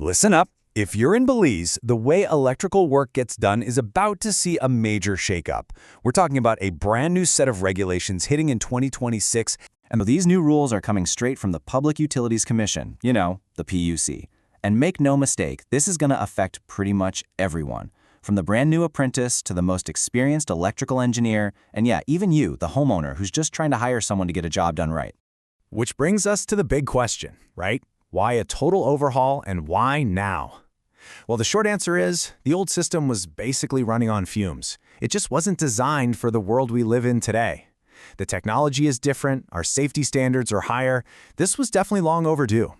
Listen up. If you're in Belize, the way electrical work gets done is about to see a major shakeup. We're talking about a brand new set of regulations hitting in 2026, And these new rules are coming straight from the Public Utilities Commission, the PUC. And make no mistake, this is going to affect pretty much everyone, from the brand new apprentice to the most experienced electrical engineer, and yeah, even you, the homeowner who's just trying to hire someone to get a job done right. which brings us to the big question, right? Why a total overhaul and why now? Well, the short answer is the old system was basically running on fumes. It just wasn't designed for the world we live in today. The technology is different, our safety standards are higher. This was definitely long overdue.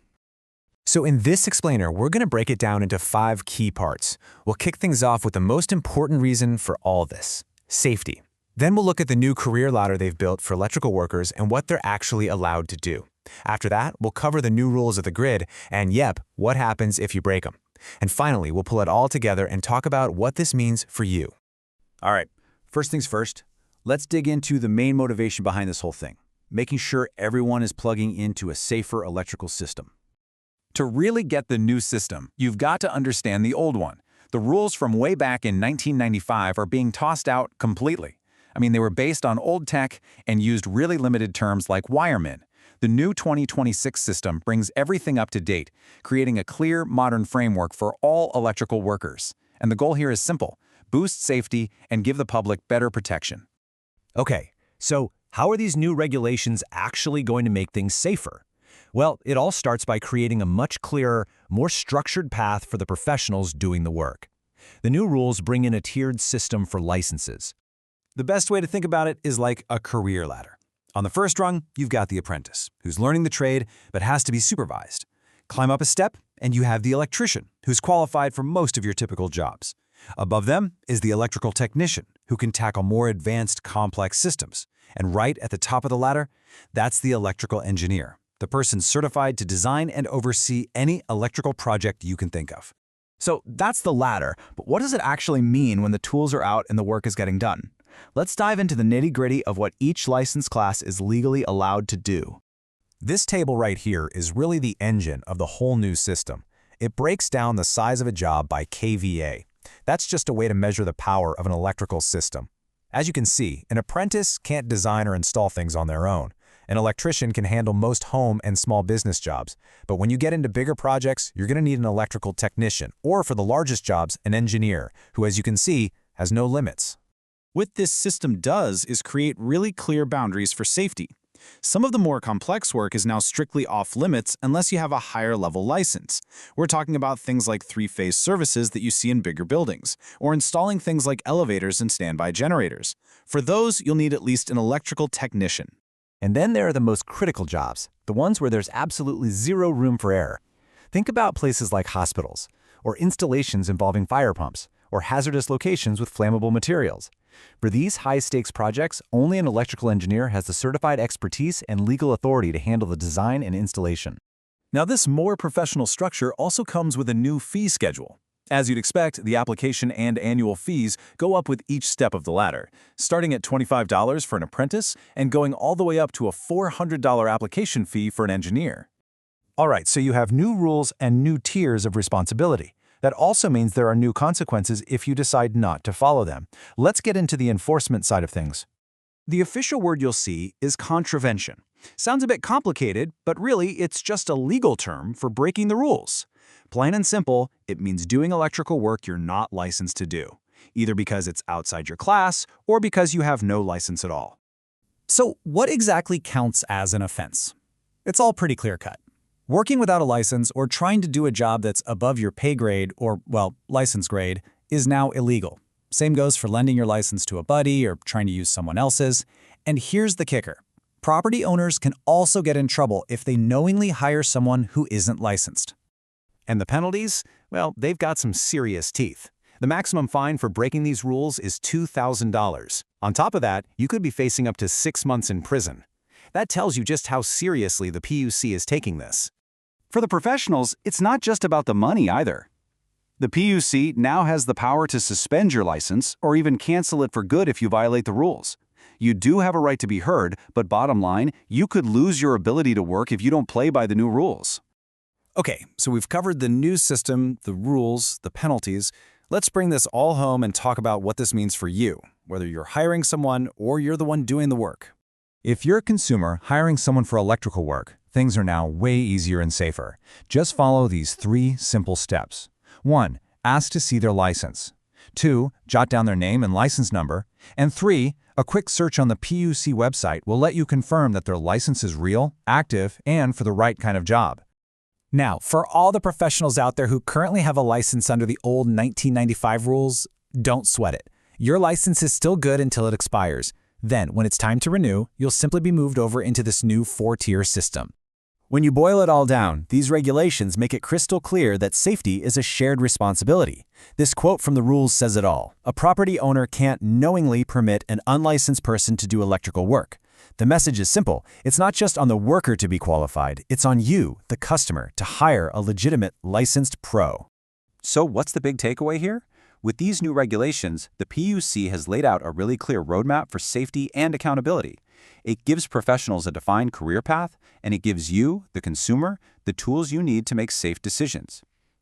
So in this explainer, we're going to break it down into 5 key parts. We'll kick things off with the most important reason for all this: safety. Then we'll look at the new career ladder they've built for electrical workers and what they're actually allowed to do. After that, we'll cover the new rules of the grid and, what happens if you break them. And finally, we'll pull it all together and talk about what this means for you. All right, first things first, let's dig into the main motivation behind this whole thing: making sure everyone is plugging into a safer electrical system. To really get the new system, you've got to understand the old one. The rules from way back in 1995 are being tossed out completely. They were based on old tech and used really limited terms like wireman. The new 2026 system brings everything up to date, creating a clear, modern framework for all electrical workers. And the goal here is simple: boost safety and give the public better protection. Okay, so how are these new regulations actually going to make things safer? Well, it all starts by creating a much clearer, more structured path for the professionals doing the work. The new rules bring in a tiered system for licenses. The best way to think about it is like a career ladder. On the first rung, you've got the apprentice, who's learning the trade but has to be supervised. Climb up a step, and you have the electrician, who's qualified for most of your typical jobs. Above them is the electrical technician, who can tackle more advanced, complex systems. And right at the top of the ladder, that's the electrical engineer, the person certified to design and oversee any electrical project you can think of. So that's the ladder, but what does it actually mean when the tools are out and the work is getting done? Let's dive into the nitty-gritty of what each license class is legally allowed to do. This table right here is really the engine of the whole new system. It breaks down the size of a job by kVA. That's just a way to measure the power of an electrical system. As you can see, an apprentice can't design or install things on their own. An electrician can handle most home and small business jobs, but when you get into bigger projects, you're going to need an electrical technician, or for the largest jobs, an engineer, who, as you can see, has no limits. What this system does is create really clear boundaries for safety. Some of the more complex work is now strictly off-limits unless you have a higher-level license. We're talking about things like three-phase services that you see in bigger buildings, or installing things like elevators and standby generators. For those, you'll need at least an electrical technician. And then there are the most critical jobs, the ones where there's absolutely zero room for error. Think about places like hospitals, or installations involving fire pumps, or hazardous locations with flammable materials. For these high-stakes projects, only an electrical engineer has the certified expertise and legal authority to handle the design and installation. Now, this more professional structure also comes with a new fee schedule. As you'd expect, the application and annual fees go up with each step of the ladder, starting at $25 for an apprentice and going all the way up to a $400 application fee for an engineer. All right, so you have new rules and new tiers of responsibility. That also means there are new consequences if you decide not to follow them. Let's get into the enforcement side of things. The official word you'll see is contravention. Sounds a bit complicated, but really it's just a legal term for breaking the rules. Plain and simple, it means doing electrical work you're not licensed to do, either because it's outside your class or because you have no license at all. So what exactly counts as an offense? It's all pretty clear-cut. Working without a license or trying to do a job that's above your pay grade or, license grade is now illegal. Same goes for lending your license to a buddy or trying to use someone else's. And here's the kicker. Property owners can also get in trouble if they knowingly hire someone who isn't licensed. And the penalties? Well, they've got some serious teeth. The maximum fine for breaking these rules is $2,000. On top of that, you could be facing up to 6 months in prison. That tells you just how seriously the PUC is taking this. For the professionals, it's not just about the money either. The PUC now has the power to suspend your license or even cancel it for good if you violate the rules. You do have a right to be heard, but bottom line, you could lose your ability to work if you don't play by the new rules. Okay, so we've covered the new system, the rules, the penalties. Let's bring this all home and talk about what this means for you, whether you're hiring someone or you're the one doing the work. If you're a consumer hiring someone for electrical work, things are now way easier and safer. Just follow these 3 simple steps. 1. Ask to see their license. 2. Jot down their name and license number. And 3. A quick search on the PUC website will let you confirm that their license is real, active, and for the right kind of job. Now, for all the professionals out there who currently have a license under the old 1995 rules, don't sweat it. Your license is still good until it expires. Then, when it's time to renew, you'll simply be moved over into this new 4-tier system. When you boil it all down, these regulations make it crystal clear that safety is a shared responsibility. This quote from the rules says it all. A property owner can't knowingly permit an unlicensed person to do electrical work. The message is simple. It's not just on the worker to be qualified. It's on you, the customer, to hire a legitimate, licensed pro. So what's the big takeaway here? With these new regulations, the PUC has laid out a really clear roadmap for safety and accountability. It gives professionals a defined career path, and it gives you, the consumer, the tools you need to make safe decisions.